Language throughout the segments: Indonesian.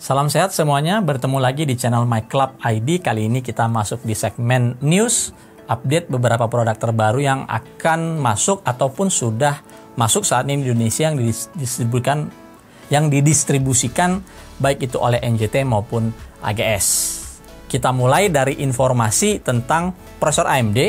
Salam sehat semuanya, bertemu lagi di channel My Club ID. Kali ini kita masuk di segmen news, update beberapa produk terbaru yang akan masuk ataupun sudah masuk saat ini di Indonesia yang didistribusikan baik itu oleh NJT maupun AGS. Kita mulai dari informasi tentang prosesor AMD.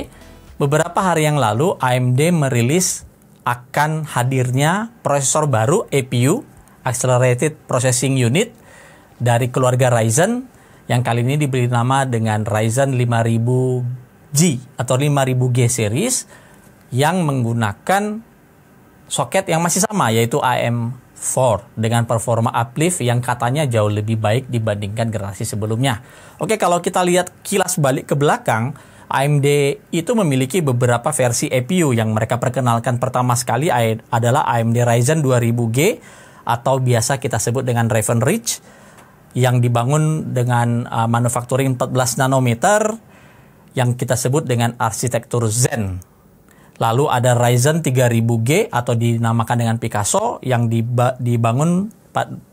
Beberapa hari yang lalu AMD merilis akan hadirnya prosesor baru APU, Accelerated Processing Unit, dari keluarga Ryzen yang kali ini diberi nama dengan Ryzen 5000G atau 5000G series yang menggunakan soket yang masih sama yaitu AM4 dengan performa uplift yang katanya jauh lebih baik dibandingkan generasi sebelumnya. Oke, kalau kita lihat kilas balik ke belakang, AMD itu memiliki beberapa versi APU yang mereka perkenalkan pertama sekali adalah AMD Ryzen 2000G atau biasa kita sebut dengan Raven Ridge yang dibangun dengan manufacturing 14 nanometer yang kita sebut dengan arsitektur Zen. Lalu ada Ryzen 3000G atau dinamakan dengan Picasso yang dibangun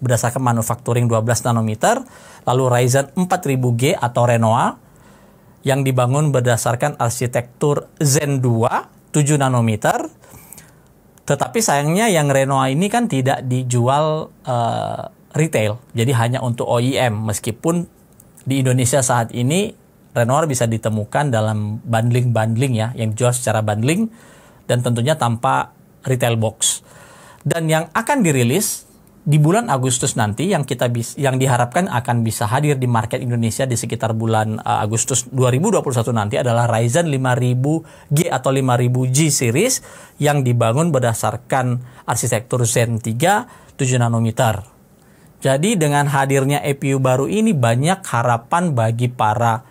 berdasarkan manufacturing 12 nanometer. Lalu Ryzen 4000G atau Renoir yang dibangun berdasarkan arsitektur Zen 2 7 nanometer. Tetapi sayangnya yang Renoir ini kan tidak dijual retail, jadi hanya untuk OEM, meskipun di Indonesia saat ini Renoir bisa ditemukan dalam bundling ya, yang dijual secara bundling dan tentunya tanpa retail box. Dan yang akan dirilis di bulan Agustus nanti yang diharapkan akan bisa hadir di market Indonesia di sekitar bulan Agustus 2021 nanti adalah Ryzen 5000G atau 5000G series yang dibangun berdasarkan arsitektur Zen 3 7 nanometer. Jadi dengan hadirnya APU baru ini banyak harapan bagi para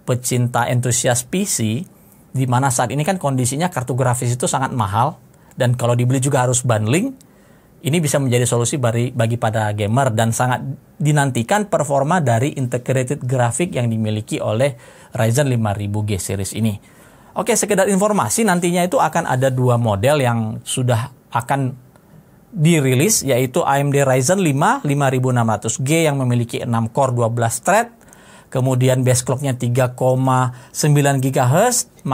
pecinta entusias PC, di mana saat ini kan kondisinya kartu grafis itu sangat mahal dan kalau dibeli juga harus bundling. Ini bisa menjadi solusi bagi para gamer dan sangat dinantikan performa dari integrated grafik yang dimiliki oleh Ryzen 5000G series ini. Oke, sekedar informasi, nantinya itu akan ada dua model yang sudah akan dirilis, yaitu AMD Ryzen 5 5600G yang memiliki 6 core 12 thread, kemudian base clocknya 3,9 GHz,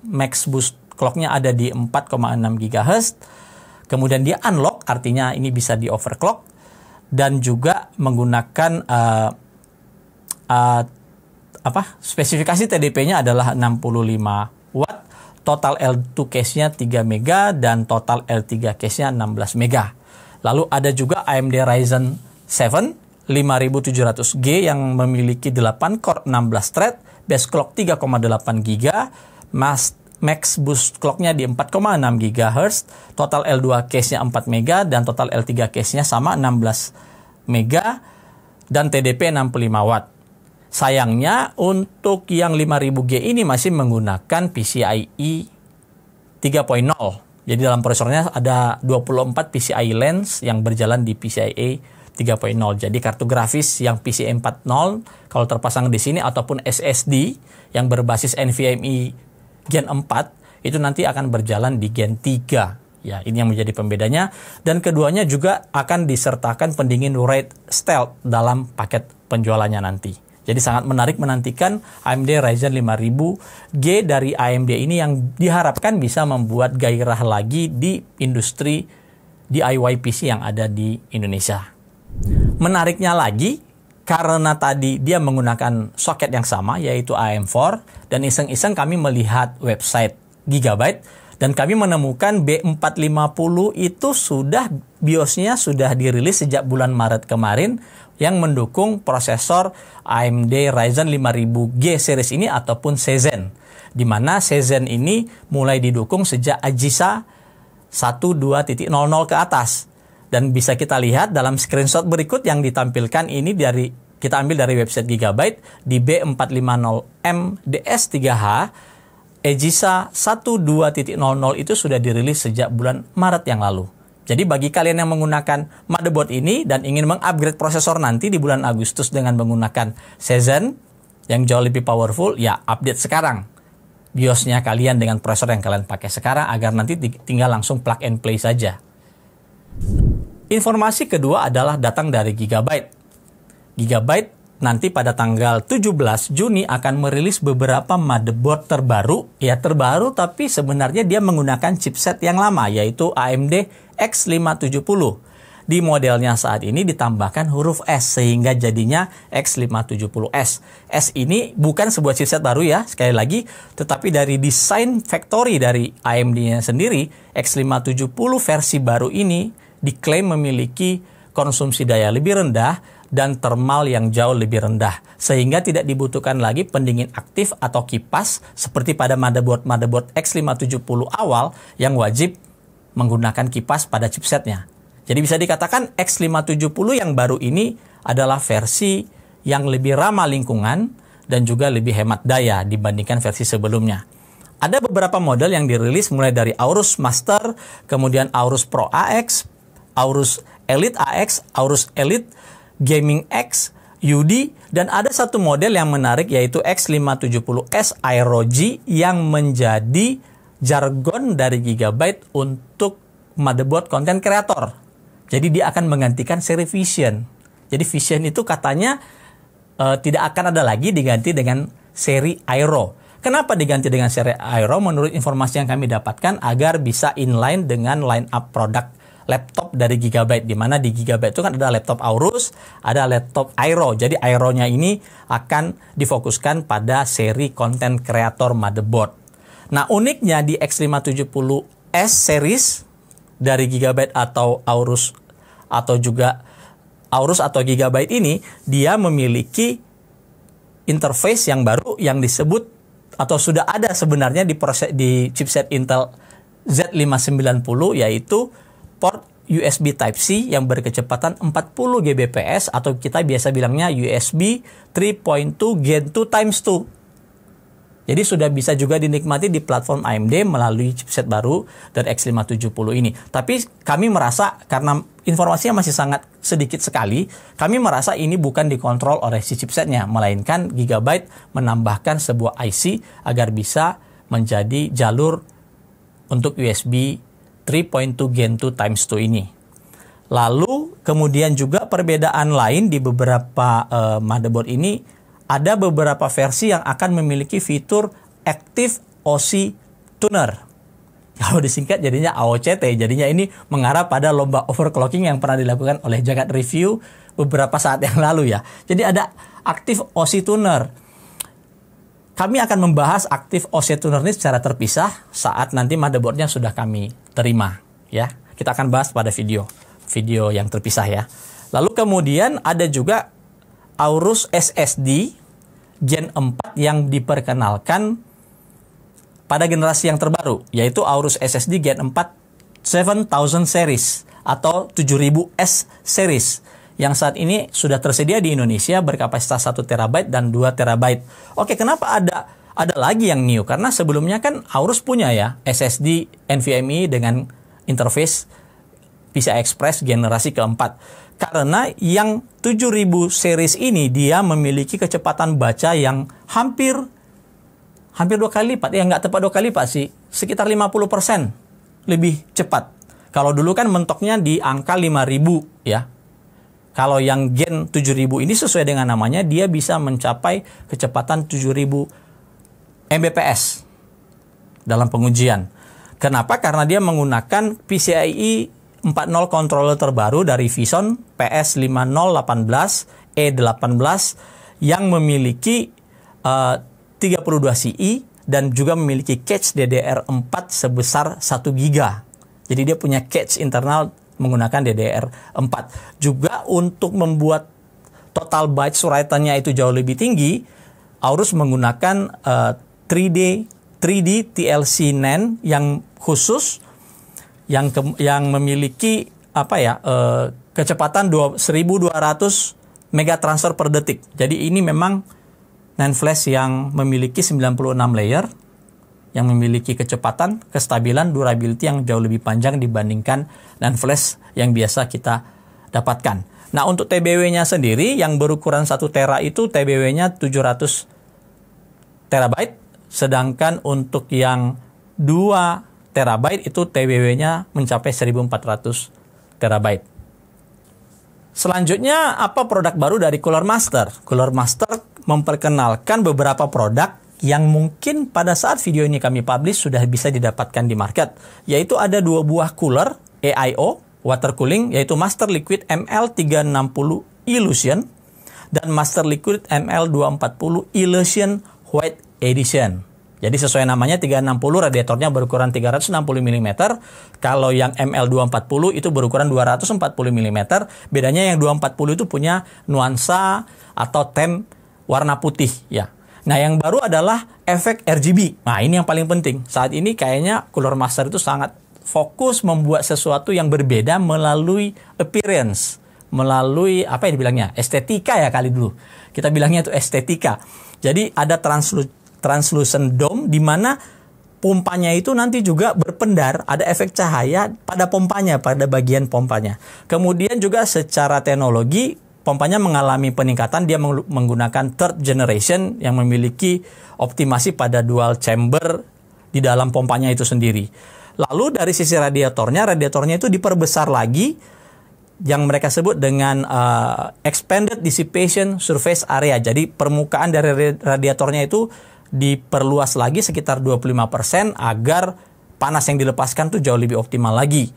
max boost clocknya ada di 4,6 GHz, kemudian dia unlock, artinya ini bisa di overclock, dan juga menggunakan spesifikasi TDP-nya adalah 65 watt, total L2 cache-nya 3 MB dan total L3 cache-nya 16 MB. Lalu ada juga AMD Ryzen 7 5700G yang memiliki 8 core 16 thread, base clock 3,8 GB, max boost clock-nya di 4,6 GHz, total L2 cache-nya 4 MB dan total L3 cache-nya sama 16 MB dan TDP 65 watt. Sayangnya untuk yang 5000G ini masih menggunakan PCIe 3.0. Jadi dalam prosesornya ada 24 PCIe lanes yang berjalan di PCIe 3.0. Jadi kartu grafis yang PCIe 4.0 kalau terpasang di sini ataupun SSD yang berbasis NVMe Gen 4 itu nanti akan berjalan di Gen 3. Ya, ini yang menjadi pembedanya. Dan keduanya juga akan disertakan pendingin Wraith Stealth dalam paket penjualannya nanti. Jadi sangat menarik menantikan AMD Ryzen 5000G dari AMD ini yang diharapkan bisa membuat gairah lagi di industri DIY PC yang ada di Indonesia. Menariknya lagi, karena tadi dia menggunakan soket yang sama yaitu AM4 dan iseng-iseng kami melihat website Gigabyte dan kami menemukan B450 itu BIOS-nya sudah dirilis sejak bulan Maret kemarin yang mendukung prosesor AMD Ryzen 5000G series ini ataupun Shenzhen, di mana Shenzhen ini mulai didukung sejak AGISA 12.00 ke atas. Dan bisa kita lihat dalam screenshot berikut yang ditampilkan ini kita ambil dari website Gigabyte di B450M DS3H. AGISA 12.00 itu sudah dirilis sejak bulan Maret yang lalu. Jadi bagi kalian yang menggunakan motherboard ini dan ingin mengupgrade prosesor nanti di bulan Agustus dengan menggunakan Shenzhen yang jauh lebih powerful, ya update sekarang BIOS-nya kalian dengan prosesor yang kalian pakai sekarang agar nanti tinggal langsung plug and play saja. Informasi kedua adalah datang dari Gigabyte. Gigabyte nanti pada tanggal 17 Juni akan merilis beberapa motherboard terbaru, ya terbaru tapi sebenarnya dia menggunakan chipset yang lama, yaitu AMD X570. Di modelnya saat ini ditambahkan huruf S sehingga jadinya X570S. S ini bukan sebuah chipset baru ya, sekali lagi, tetapi dari desain factory dari AMD-nya sendiri, X570 versi baru ini diklaim memiliki konsumsi daya lebih rendah dan thermal yang jauh lebih rendah, sehingga tidak dibutuhkan lagi pendingin aktif atau kipas seperti pada motherboard X570 awal yang wajib menggunakan kipas pada chipsetnya. Jadi bisa dikatakan X570 yang baru ini adalah versi yang lebih ramah lingkungan dan juga lebih hemat daya dibandingkan versi sebelumnya. Ada beberapa model yang dirilis mulai dari Aorus Master, kemudian Aorus Pro AX, Aorus Elite AX, Aorus Elite Gaming X, UD, dan ada satu model yang menarik yaitu X570S Aero G yang menjadi jargon dari Gigabyte untuk motherboard content creator. Jadi dia akan menggantikan seri Vision. Jadi Vision itu katanya tidak akan ada lagi diganti dengan seri Aero. Kenapa diganti dengan seri Aero? Menurut informasi yang kami dapatkan agar bisa inline dengan line up produk laptop dari Gigabyte, di mana di Gigabyte itu kan ada laptop Aorus, ada laptop Aero. Jadi Aero-nya ini akan difokuskan pada seri content creator motherboard. Nah, uniknya di X570S series dari Gigabyte atau Aorus atau juga Aorus atau Gigabyte ini, dia memiliki interface yang baru yang disebut atau sudah ada sebenarnya di chipset Intel Z590, yaitu port USB Type-C yang berkecepatan 40 Gbps atau kita biasa bilangnya USB 3.2 Gen 2 times 2. Jadi sudah bisa juga dinikmati di platform AMD melalui chipset baru dari X570 ini. Tapi kami merasa karena informasinya masih sangat sedikit sekali, kami merasa ini bukan dikontrol oleh si chipsetnya, melainkan Gigabyte menambahkan sebuah IC agar bisa menjadi jalur untuk USB 3.2 Gen 2 times 2 ini. Lalu kemudian juga perbedaan lain di beberapa motherboard ini, ada beberapa versi yang akan memiliki fitur Active OC Tuner. Kalau disingkat jadinya AOCT, jadinya ini mengarah pada lomba overclocking yang pernah dilakukan oleh Jagat Review beberapa saat yang lalu ya. Jadi ada Active OC Tuner. Kami akan membahas Active OC Tuner ini secara terpisah saat nanti motherboardnya sudah kami terima ya. Kita akan bahas pada video yang terpisah ya. Lalu kemudian ada juga Aorus SSD Gen 4 yang diperkenalkan pada generasi yang terbaru, yaitu Aorus SSD Gen 4 7000 series atau 7000S series yang saat ini sudah tersedia di Indonesia berkapasitas 1 TB dan 2 TB. Oke, kenapa ada lagi yang new? Karena sebelumnya kan Aorus punya ya SSD NVMe dengan interface PCI Express generasi keempat. Karena yang 7000 series ini dia memiliki kecepatan baca yang hampir 2 kali lipat. Ya nggak tepat 2 kali lipat sih, sekitar 50% lebih cepat. Kalau dulu kan mentoknya di angka 5000 ya. Kalau yang Gen 7000 ini sesuai dengan namanya, dia bisa mencapai kecepatan 7000 Mbps dalam pengujian. Kenapa? Karena dia menggunakan PCIe 4.0 controller terbaru dari Vision PS5018E18 yang memiliki 32 CI dan juga memiliki cache DDR4 sebesar 1 GB. Jadi dia punya cache internal menggunakan DDR4. Juga untuk membuat total bytes write-nya itu jauh lebih tinggi, Aorus menggunakan 3D TLC NAND yang khusus yang memiliki kecepatan 1200 mega transfer per detik. Jadi ini memang NAND flash yang memiliki 96 layer, yang memiliki kecepatan, kestabilan, durability yang jauh lebih panjang dibandingkan NAND flash yang biasa kita dapatkan. Nah, untuk TBW-nya sendiri yang berukuran 1 tera itu TBW-nya 700 terabyte, sedangkan untuk yang 2 terabyte itu TBW-nya mencapai 1400 terabyte. Selanjutnya, apa produk baru dari Cooler Master? Cooler Master memperkenalkan beberapa produk yang mungkin pada saat video ini kami publish sudah bisa didapatkan di market, yaitu ada 2 buah cooler AIO water cooling, yaitu Master Liquid ML360 Illusion dan Master Liquid ML240 Illusion White Edition. Jadi sesuai namanya 360, radiatornya berukuran 360 mm. Kalau yang ML240 itu berukuran 240 mm. Bedanya yang 240 itu punya nuansa atau tem warna putih ya. Nah, yang baru adalah efek RGB. Nah, ini yang paling penting. Saat ini kayaknya Cooler Master itu sangat fokus membuat sesuatu yang berbeda melalui appearance, melalui apa yang dibilangnya? Estetika ya kali dulu. Kita bilangnya itu estetika. Jadi ada translucent dome di mana pompanya itu nanti juga berpendar, ada efek cahaya pada pompanya, pada bagian pompanya. Kemudian juga secara teknologi pompanya mengalami peningkatan, dia menggunakan third generation yang memiliki optimasi pada dual chamber di dalam pompanya itu sendiri. Lalu dari sisi radiatornya itu diperbesar lagi yang mereka sebut dengan expanded dissipation surface area. Jadi permukaan dari radiatornya itu diperluas lagi sekitar 25% agar panas yang dilepaskan tuh jauh lebih optimal lagi.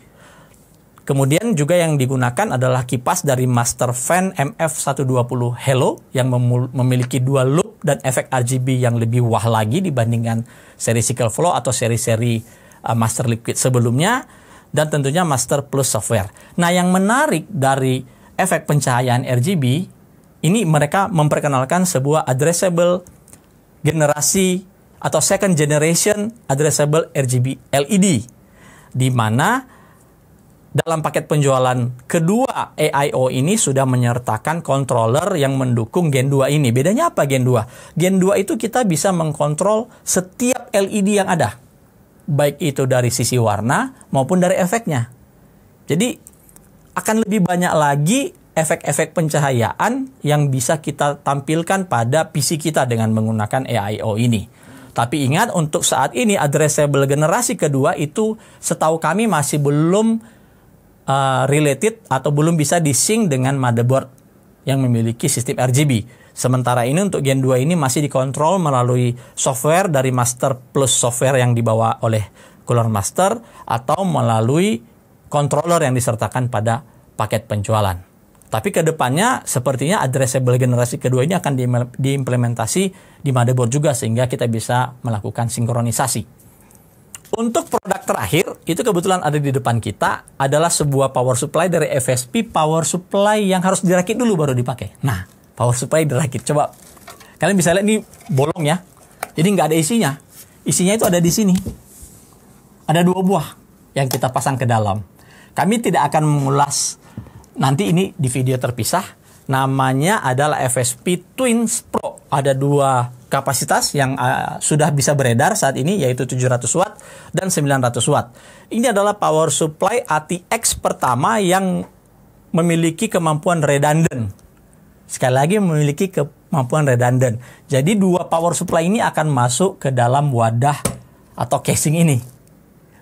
Kemudian juga yang digunakan adalah kipas dari Master Fan MF120 Hello yang memiliki dual loop dan efek RGB yang lebih wah lagi dibandingkan seri Cycle Flow atau seri-seri Master Liquid sebelumnya, dan tentunya Master Plus software. Nah, yang menarik dari efek pencahayaan RGB ini, mereka memperkenalkan sebuah addressable generasi atau second generation addressable RGB LED, di mana dalam paket penjualan kedua AIO ini sudah menyertakan controller yang mendukung Gen 2 ini. Bedanya apa Gen 2? Gen 2 itu kita bisa mengkontrol setiap LED yang ada, baik itu dari sisi warna maupun dari efeknya. Jadi akan lebih banyak lagi efek-efek pencahayaan yang bisa kita tampilkan pada PC kita dengan menggunakan AIO ini. Tapi ingat, untuk saat ini addressable generasi kedua itu setahu kami masih belum related atau belum bisa di-sync dengan motherboard yang memiliki sistem RGB. Sementara ini untuk Gen 2 ini masih dikontrol melalui software dari Master Plus software yang dibawa oleh Cooler Master atau melalui controller yang disertakan pada paket penjualan. Tapi ke depannya sepertinya addressable generasi kedua ini akan diimplementasi di motherboard juga sehingga kita bisa melakukan sinkronisasi. Untuk produk terakhir, itu kebetulan ada di depan kita, adalah sebuah power supply dari FSP, power supply yang harus dirakit dulu baru dipakai. Nah, power supply dirakit. Coba, kalian bisa lihat ini bolong ya. Jadi nggak ada isinya. Isinya itu ada di sini. Ada 2 buah yang kita pasang ke dalam. Kami tidak akan mengulas nanti ini di video terpisah. Namanya adalah FSP Twins Pro. Ada 2 kapasitas yang sudah bisa beredar saat ini, yaitu 700 watt dan 900 watt. Ini adalah power supply ATX pertama yang memiliki kemampuan redundant. Sekali lagi, memiliki kemampuan redundant. Jadi 2 power supply ini akan masuk ke dalam wadah atau casing ini.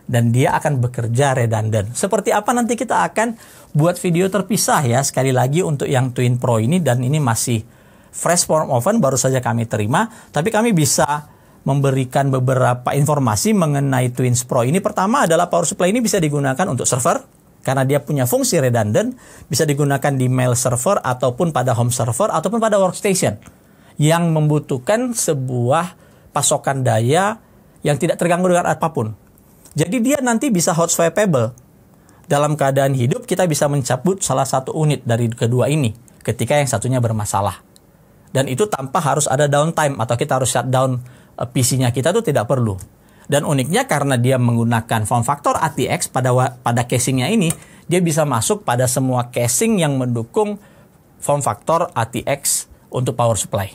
Dan dia akan bekerja redundant. Seperti apa nanti kita akan buat video terpisah ya. Sekali lagi untuk yang Twin Pro ini, dan ini masih fresh from oven, baru saja kami terima. Tapi kami bisa memberikan beberapa informasi mengenai Twins Pro ini. Pertama adalah power supply ini bisa digunakan untuk server, karena dia punya fungsi redundant. Bisa digunakan di mail server, ataupun pada home server, ataupun pada workstation. Yang membutuhkan sebuah pasokan daya yang tidak terganggu dengan apapun. Jadi dia nanti bisa hot swappable. Dalam keadaan hidup kita bisa mencabut salah satu unit dari kedua ini ketika yang satunya bermasalah. Dan itu tanpa harus ada downtime atau kita harus shutdown PC-nya kita, tuh tidak perlu. Dan uniknya karena dia menggunakan form factor ATX pada casingnya ini, dia bisa masuk pada semua casing yang mendukung form factor ATX untuk power supply.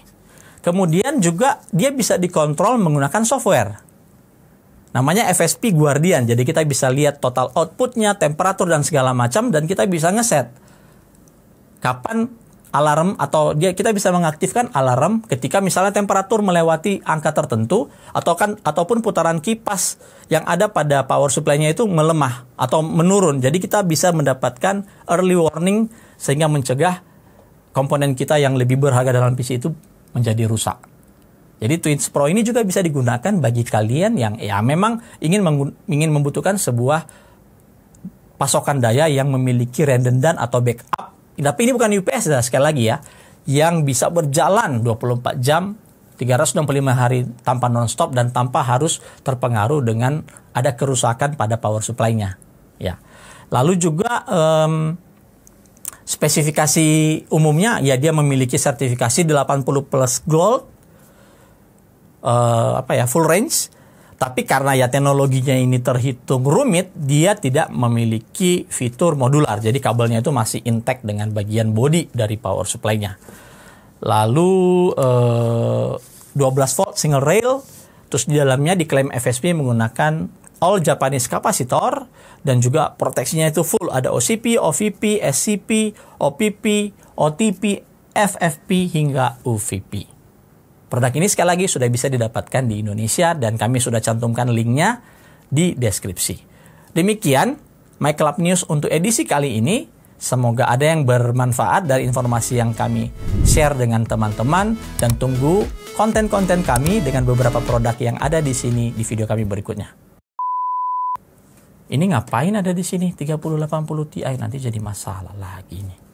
Kemudian juga dia bisa dikontrol menggunakan software. Namanya FSP Guardian. Jadi kita bisa lihat total outputnya, temperatur dan segala macam, dan kita bisa ngeset kapan alarm, atau kita bisa mengaktifkan alarm ketika misalnya temperatur melewati angka tertentu, ataupun putaran kipas yang ada pada power supply-nya itu melemah atau menurun. Jadi kita bisa mendapatkan early warning sehingga mencegah komponen kita yang lebih berharga dalam PC itu menjadi rusak. Jadi Twins Pro ini juga bisa digunakan bagi kalian yang memang ingin membutuhkan sebuah pasokan daya yang memiliki redundant atau backup. Tapi ini bukan UPS sekali lagi ya, yang bisa berjalan 24 jam, 365 hari tanpa non-stop dan tanpa harus terpengaruh dengan ada kerusakan pada power supply-nya. Ya. Lalu juga spesifikasi umumnya ya dia memiliki sertifikasi 80 plus gold, full range. Tapi karena ya teknologinya ini terhitung rumit, dia tidak memiliki fitur modular. Jadi kabelnya itu masih intact dengan bagian body dari power supply-nya. Lalu 12 volt single rail. Terus di dalamnya diklaim FSP menggunakan all Japanese capacitor. Dan juga proteksinya itu full. Ada OCP, OVP, SCP, OPP, OTP, FFP hingga UVP. Produk ini sekali lagi sudah bisa didapatkan di Indonesia dan kami sudah cantumkan linknya di deskripsi. Demikian My Club News untuk edisi kali ini. Semoga ada yang bermanfaat dari informasi yang kami share dengan teman-teman, dan tunggu konten-konten kami dengan beberapa produk yang ada di sini di video kami berikutnya. Ini ngapain ada di sini 3080 Ti, nanti jadi masalah lagi nih.